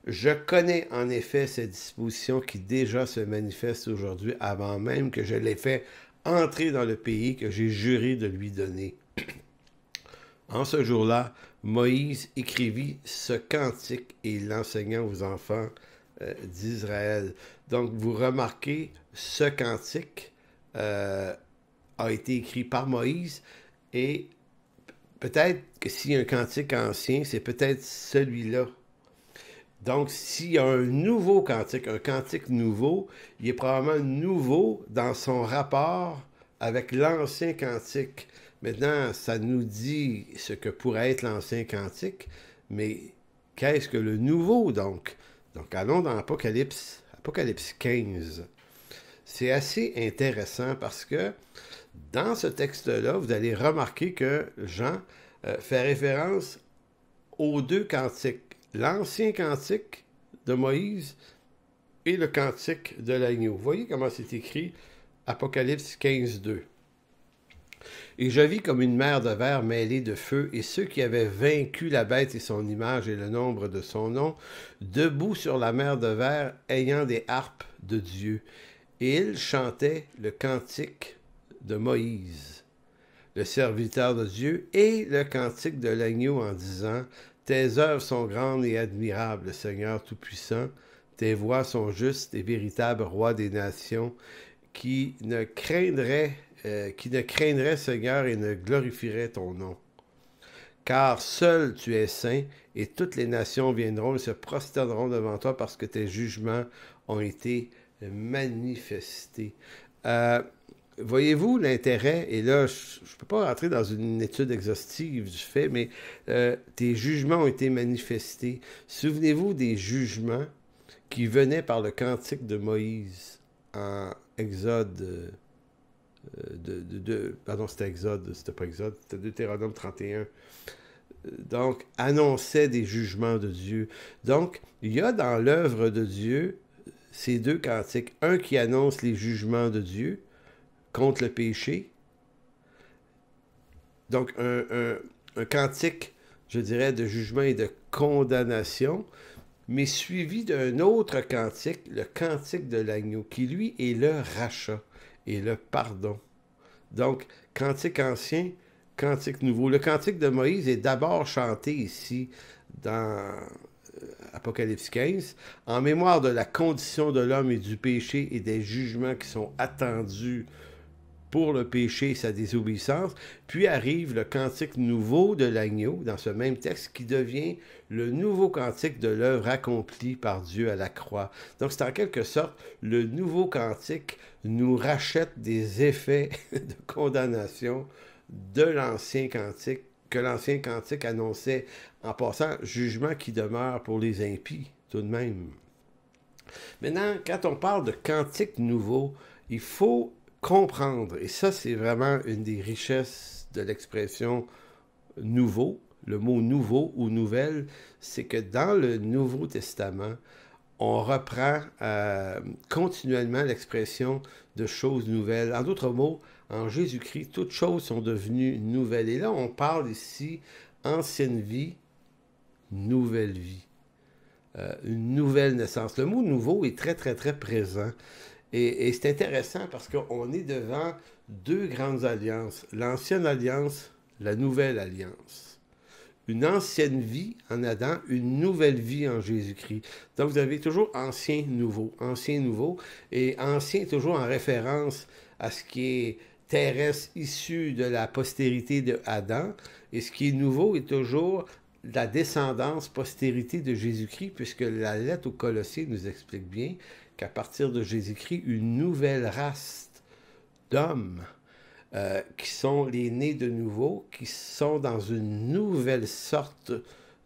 Je connais en effet ces dispositions qui déjà se manifestent aujourd'hui avant même que je l'ai fait entrer dans le pays que j'ai juré de lui donner. En ce jour-là, Moïse écrivit ce cantique et l'enseigna aux enfants d'Israël. Donc, vous remarquez, ce cantique a été écrit par Moïse et peut-être que s'il y a un cantique ancien, c'est peut-être celui-là. Donc, s'il y a un nouveau cantique, un cantique nouveau, il est probablement nouveau dans son rapport avec l'ancien cantique. Maintenant, ça nous dit ce que pourrait être l'ancien cantique, mais qu'est-ce que le nouveau, donc? Donc, allons dans Apocalypse, Apocalypse 15. C'est assez intéressant parce que dans ce texte-là, vous allez remarquer que Jean fait référence aux deux cantiques. L'ancien cantique de Moïse et le cantique de l'agneau. Vous voyez comment c'est écrit? Apocalypse 15, 2. Et je vis comme une mer de verre mêlée de feu, et ceux qui avaient vaincu la bête et son image et le nombre de son nom, debout sur la mer de verre, ayant des harpes de Dieu. Et ils chantaient le cantique de Moïse, le serviteur de Dieu, et le cantique de l'agneau en disant: Tes œuvres sont grandes et admirables, Seigneur Tout-Puissant. Tes voies sont justes et véritables, Roi des nations, qui ne craindrait, Seigneur, et ne glorifierait ton nom. Car seul tu es saint, et toutes les nations viendront et se prosterneront devant toi parce que tes jugements ont été manifestés. Voyez-vous l'intérêt, et là, je ne peux pas rentrer dans une étude exhaustive du fait, mais tes jugements ont été manifestés. Souvenez-vous des jugements qui venaient par le cantique de Moïse en Exode, pardon, c'était Exode, c'était pas Exode, c'était Deutéronome 31. Donc, annonçait des jugements de Dieu. Donc, il y a dans l'œuvre de Dieu ces deux cantiques. Un qui annonce les jugements de Dieu contre le péché. Donc, un cantique, je dirais, de jugement et de condamnation, mais suivi d'un autre cantique, le cantique de l'agneau, qui lui est le rachat et le pardon. Donc, cantique ancien, cantique nouveau. Le cantique de Moïse est d'abord chanté ici dans Apocalypse 15, en mémoire de la condition de l'homme et du péché et des jugements qui sont attendus pour le péché et sa désobéissance. Puis arrive le cantique nouveau de l'agneau, dans ce même texte, qui devient le nouveau cantique de l'œuvre accomplie par Dieu à la croix. Donc c'est en quelque sorte, le nouveau cantique nous rachète des effets de condamnation de l'ancien cantique, que l'ancien cantique annonçait, en passant, jugement qui demeure pour les impies, tout de même. Maintenant, quand on parle de cantique nouveau, il faut comprendre, et ça c'est vraiment une des richesses de l'expression nouveau, le mot nouveau ou nouvelle, c'est que dans le Nouveau Testament, on reprend continuellement l'expression de choses nouvelles. En d'autres mots, en Jésus-Christ, toutes choses sont devenues nouvelles. Et là, on parle ici ancienne vie, nouvelle vie. Une nouvelle naissance. Le mot nouveau est très, très, très présent. Et c'est intéressant parce qu'on est devant deux grandes alliances. L'ancienne alliance, la nouvelle alliance. Une ancienne vie en Adam, une nouvelle vie en Jésus-Christ. Donc vous avez toujours ancien, nouveau, ancien, nouveau. Et ancien toujours en référence à ce qui est terrestre issu de la postérité de Adam. Et ce qui est nouveau est toujours la descendance, postérité de Jésus-Christ, puisque la lettre aux Colossiens nous explique bien qu'à partir de Jésus-Christ, une nouvelle race d'hommes qui sont les nés de nouveau, qui sont dans une nouvelle sorte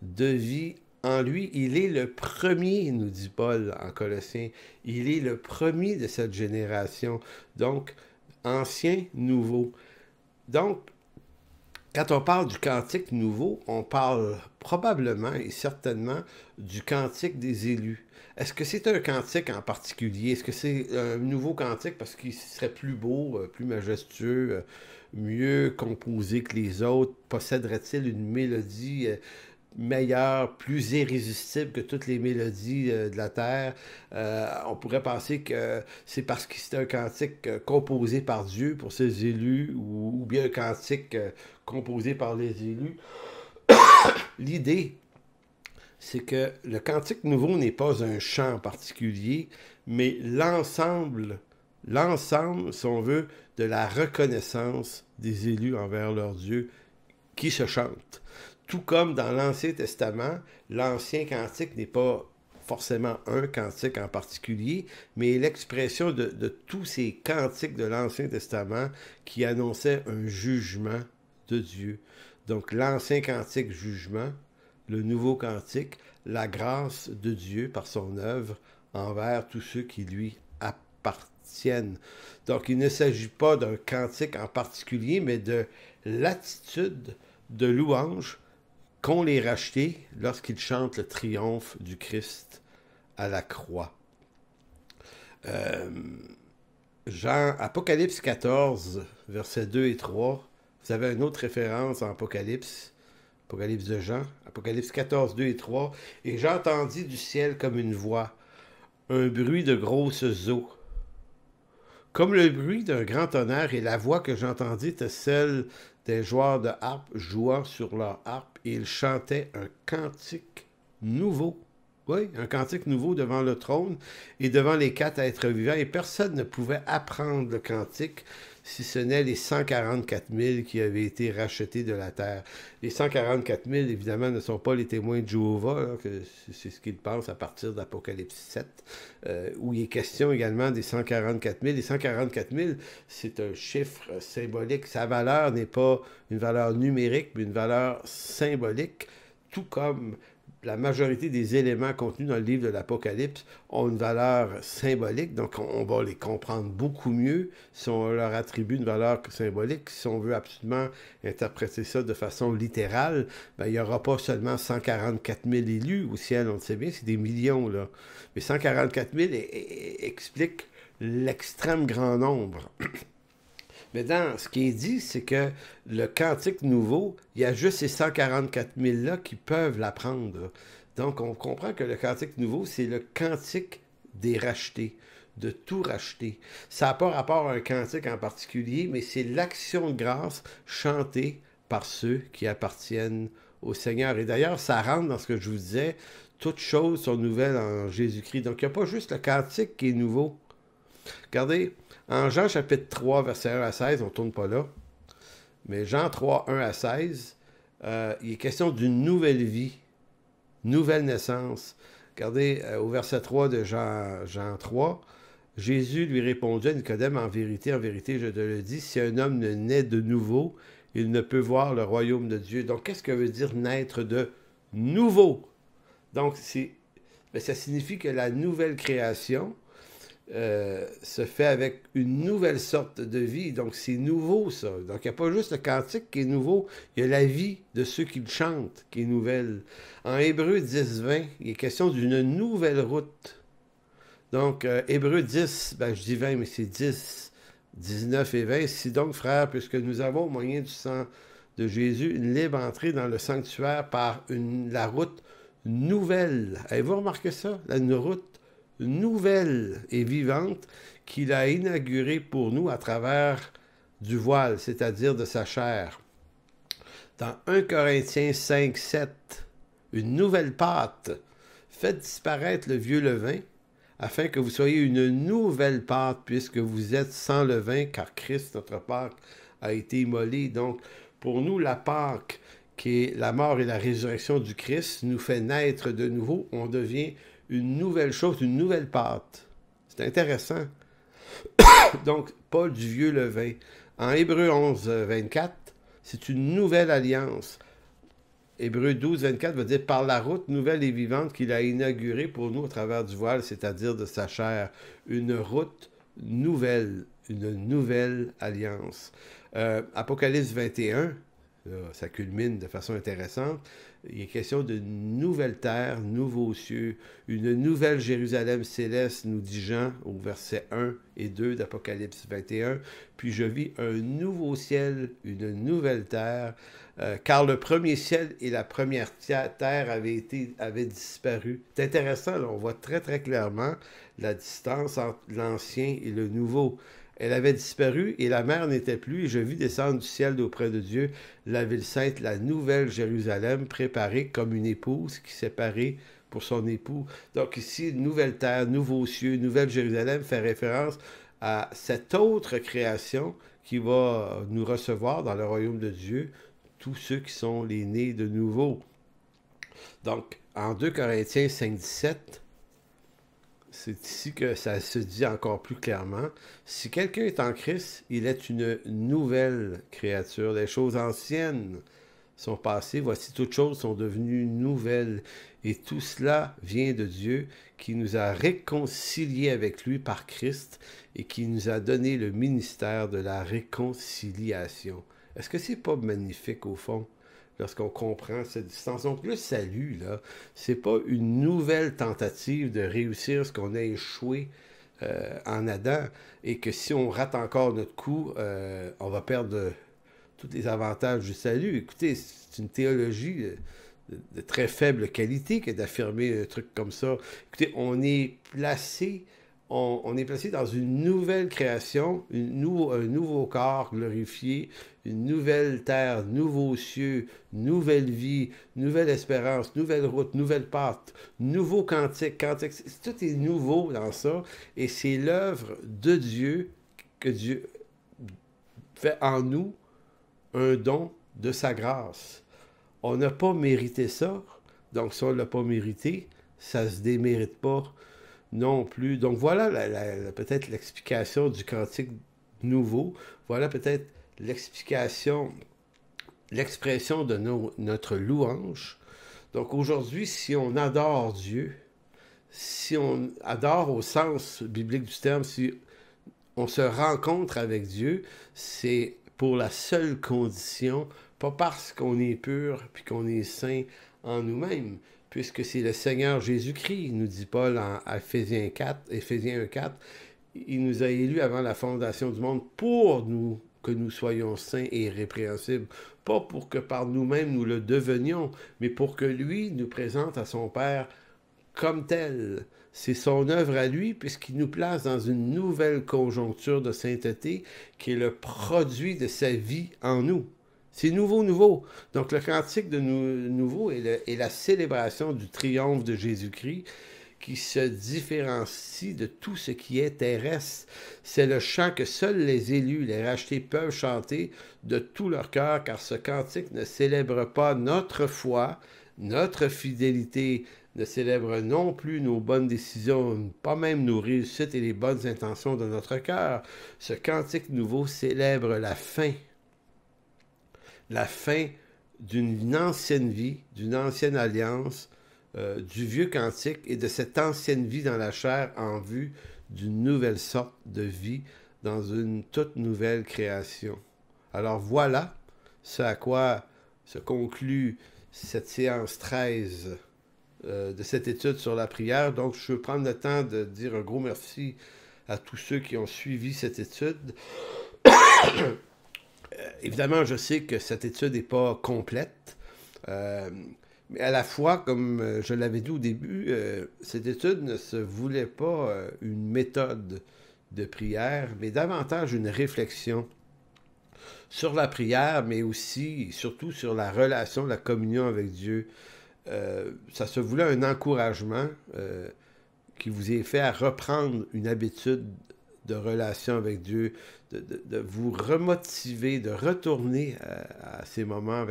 de vie en lui. Il est le premier, nous dit Paul en Colossiens, il est le premier de cette génération. Donc, ancien, nouveau. Donc, quand on parle du cantique nouveau, on parle probablement et certainement du cantique des élus. Est-ce que c'est un cantique en particulier? Est-ce que c'est un nouveau cantique parce qu'il serait plus beau, plus majestueux, mieux composé que les autres? Posséderait-il une mélodie meilleure, plus irrésistible que toutes les mélodies de la terre? On pourrait penser que c'est parce que c'est un cantique composé par Dieu pour ses élus ou bien un cantique composé par les élus. L'idée, c'est que le cantique nouveau n'est pas un chant particulier, mais l'ensemble, si on veut, de la reconnaissance des élus envers leur Dieu qui se chante. Tout comme dans l'Ancien Testament, l'ancien cantique n'est pas forcément un cantique en particulier, mais l'expression de tous ces cantiques de l'Ancien Testament qui annonçaient un jugement de Dieu. Donc l'ancien cantique jugement, le nouveau cantique, la grâce de Dieu par son œuvre envers tous ceux qui lui appartiennent. Donc il ne s'agit pas d'un cantique en particulier, mais de l'attitude de louange qu'ont les rachetés lorsqu'ils chantent le triomphe du Christ à la croix. Apocalypse 14, versets 2 et 3. Vous avez une autre référence en Apocalypse de Jean, Apocalypse 14, 2 et 3. « Et j'entendis du ciel comme une voix, un bruit de grosses eaux, comme le bruit d'un grand tonnerre, et la voix que j'entendis était celle des joueurs de harpe jouant sur leur harpe, et ils chantaient un cantique nouveau. » Oui, un cantique nouveau devant le trône et devant les 4 êtres vivants, et personne ne pouvait apprendre le cantique si ce n'est les 144 000 qui avaient été rachetés de la terre. Les 144 000, évidemment, ne sont pas les témoins de Jéhovah, là, que c'est ce qu'ils pensent à partir d'Apocalypse 7, où il est question également des 144 000. Les 144 000, c'est un chiffre symbolique. Sa valeur n'est pas une valeur numérique, mais une valeur symbolique, tout comme la majorité des éléments contenus dans le livre de l'Apocalypse ont une valeur symbolique, donc on va les comprendre beaucoup mieux si on leur attribue une valeur symbolique. Si on veut absolument interpréter ça de façon littérale, ben, il n'y aura pas seulement 144 000 élus au ciel, on le sait bien, c'est des millions, là. Mais 144 000 explique l'extrême grand nombre. Mais dans ce qui est dit, c'est que le cantique nouveau, il y a juste ces 144 000-là qui peuvent l'apprendre. Donc, on comprend que le cantique nouveau, c'est le cantique des rachetés, de tout racheter. Ça n'a pas rapport à un cantique en particulier, mais c'est l'action de grâce chantée par ceux qui appartiennent au Seigneur. Et d'ailleurs, ça rentre dans ce que je vous disais, toutes choses sont nouvelles en Jésus-Christ. Donc, il n'y a pas juste le cantique qui est nouveau. Regardez, en Jean chapitre 3, verset 1 à 16, on ne tourne pas là, mais Jean 3, 1 à 16, il est question d'une nouvelle vie, nouvelle naissance. Regardez, au verset 3 de Jean 3, Jésus lui répondit à Nicodème, en vérité, je te le dis, si un homme ne naît de nouveau, il ne peut voir le royaume de Dieu. Donc, qu'est-ce que veut dire naître de nouveau? Donc, ça signifie que la nouvelle création se fait avec une nouvelle sorte de vie. Donc, c'est nouveau, ça. Donc, il n'y a pas juste le cantique qui est nouveau, il y a la vie de ceux qui le chantent qui est nouvelle. En Hébreux 10, 20, il est question d'une nouvelle route. Donc, Hébreux 10, je dis 20, mais c'est 10, 19 et 20. Si donc, frères, puisque nous avons au moyen du sang de Jésus une libre entrée dans le sanctuaire par la route nouvelle. Avez-vous remarqué ça? Une route nouvelle et vivante qu'il a inaugurée pour nous à travers du voile, c'est-à-dire de sa chair. Dans 1 Corinthiens 5, 7, une nouvelle pâte, faites disparaître le vieux levain, afin que vous soyez une nouvelle pâte, puisque vous êtes sans levain, car Christ, notre Pâque, a été immolé. Donc, pour nous, la Pâque, qui est la mort et la résurrection du Christ, nous fait naître de nouveau. On devient une nouvelle chose, une nouvelle pâte. C'est intéressant. Donc, pas du vieux levain. En Hébreux 11, 24, c'est une nouvelle alliance. Hébreux 12, 24 va dire « Par la route nouvelle et vivante qu'il a inaugurée pour nous au travers du voile, c'est-à-dire de sa chair. » Une route nouvelle, une nouvelle alliance. Apocalypse 21, là, ça culmine de façon intéressante. Il est question d'une nouvelle terre, nouveaux cieux, une nouvelle Jérusalem céleste, nous dit Jean au verset 1 et 2 d'Apocalypse 21. Puis je vis un nouveau ciel, une nouvelle terre, car le premier ciel et la première terre avaient disparu. C'est intéressant, là, on voit très très clairement la distance entre l'ancien et le nouveau. Elle avait disparu et la mer n'était plus, et je vis descendre du ciel d'auprès de Dieu la ville sainte, la nouvelle Jérusalem, préparée comme une épouse qui s'est parée pour son époux. Donc ici, nouvelle terre, nouveaux cieux, nouvelle Jérusalem fait référence à cette autre création qui va nous recevoir dans le royaume de Dieu, tous ceux qui sont les nés de nouveau. Donc, en 2 Corinthiens 5,17, c'est ici que ça se dit encore plus clairement. Si quelqu'un est en Christ, il est une nouvelle créature. Les choses anciennes sont passées, voici toutes choses sont devenues nouvelles. Et tout cela vient de Dieu qui nous a réconciliés avec lui par Christ et qui nous a donné le ministère de la réconciliation. Est-ce que c'est pas magnifique au fond? Lorsqu'on comprend cette distance. Donc, le salut, là, c'est pas une nouvelle tentative de réussir ce qu'on a échoué en Adam, et que si on rate encore notre coup, on va perdre tous les avantages du salut. Écoutez, c'est une théologie de très faible qualité que d'affirmer un truc comme ça. Écoutez, on est placé dans une nouvelle création, un nouveau corps glorifié, une nouvelle terre, nouveaux cieux, nouvelle vie, nouvelle espérance, nouvelle route, nouvelle pâte, nouveau cantique. Tout est nouveau dans ça, et c'est l'œuvre de Dieu que Dieu fait en nous, un don de sa grâce. On n'a pas mérité ça, donc si on ne l'a pas mérité, ça ne se démérite pas non plus. Donc voilà peut-être l'explication du cantique nouveau. Voilà peut-être l'expression de notre louange. Donc aujourd'hui, si on adore Dieu, si on adore au sens biblique du terme, si on se rencontre avec Dieu, c'est pour la seule condition, pas parce qu'on est pur puis qu'on est saint en nous-mêmes, puisque c'est le Seigneur Jésus-Christ, nous dit Paul en Éphésiens 1,4, il nous a élus avant la fondation du monde pour que nous soyons saints et irrépréhensibles, pas pour que par nous-mêmes nous le devenions, mais pour que lui nous présente à son Père comme tel. C'est son œuvre à lui, puisqu'il nous place dans une nouvelle conjoncture de sainteté qui est le produit de sa vie en nous. C'est nouveau. Donc le cantique de nouveau est la célébration du triomphe de Jésus-Christ qui se différencie de tout ce qui est terrestre. C'est le chant que seuls les élus, les rachetés peuvent chanter de tout leur cœur, car ce cantique ne célèbre pas notre foi, notre fidélité, ne célèbre non plus nos bonnes décisions, pas même nos réussites et les bonnes intentions de notre cœur. Ce cantique nouveau célèbre la fin d'une ancienne vie, d'une ancienne alliance, du vieux cantique et de cette ancienne vie dans la chair en vue d'une nouvelle sorte de vie dans une toute nouvelle création. Alors voilà ce à quoi se conclut cette séance 13 de cette étude sur la prière. Donc, je veux prendre le temps de dire un gros merci à tous ceux qui ont suivi cette étude. Évidemment, je sais que cette étude n'est pas complète, mais à la fois, comme je l'avais dit au début, cette étude ne se voulait pas une méthode de prière, mais davantage une réflexion sur la prière, mais aussi et surtout sur la relation, la communion avec Dieu. Ça se voulait un encouragement qui vous est fait à reprendre une habitude de relation avec Dieu, de vous remotiver, de retourner à ces moments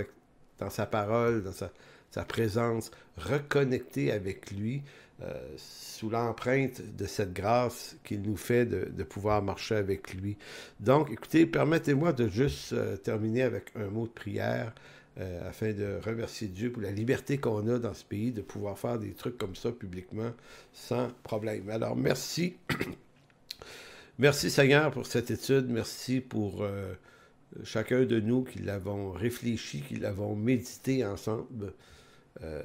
dans sa parole, dans sa présence, reconnecter avec lui sous l'empreinte de cette grâce qu'il nous fait de pouvoir marcher avec lui. Donc, écoutez, permettez-moi de juste terminer avec un mot de prière afin de remercier Dieu pour la liberté qu'on a dans ce pays de pouvoir faire des trucs comme ça publiquement sans problème. Alors, merci. Merci Seigneur pour cette étude. Merci pour chacun de nous qui l'avons réfléchi, qui l'avons médité ensemble.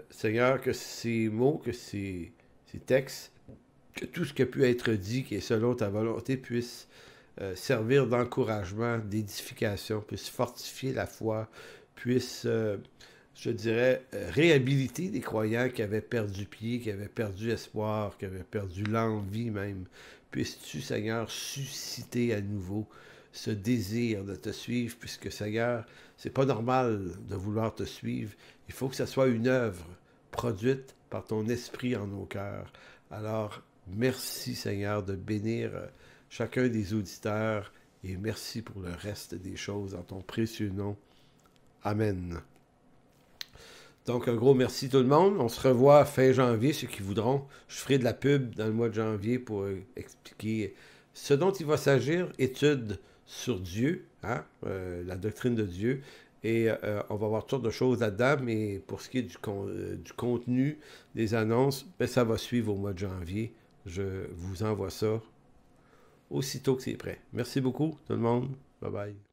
Seigneur, que ces mots, que ces textes, que tout ce qui a pu être dit, qui est selon ta volonté, puisse servir d'encouragement, d'édification, puisse fortifier la foi, puisse, je dirais, réhabiliter des croyants qui avaient perdu pied, qui avaient perdu espoir, qui avaient perdu l'envie même. Puisses-tu, Seigneur, susciter à nouveau ce désir de te suivre, puisque, Seigneur, c'est pas normal de vouloir te suivre. Il faut que ce soit une œuvre produite par ton esprit en nos cœurs. Alors, merci, Seigneur, de bénir chacun des auditeurs et merci pour le reste des choses en ton précieux nom. Amen. Donc, un gros merci tout le monde. On se revoit fin janvier, ceux qui voudront. Je ferai de la pub dans le mois de janvier pour expliquer ce dont il va s'agir, étude sur Dieu, hein, la doctrine de Dieu. Et on va voir toutes sortes de choses là-dedans, mais pour ce qui est du contenu, des annonces, ben, ça va suivre au mois de janvier. Je vous envoie ça aussitôt que c'est prêt. Merci beaucoup tout le monde. Bye bye.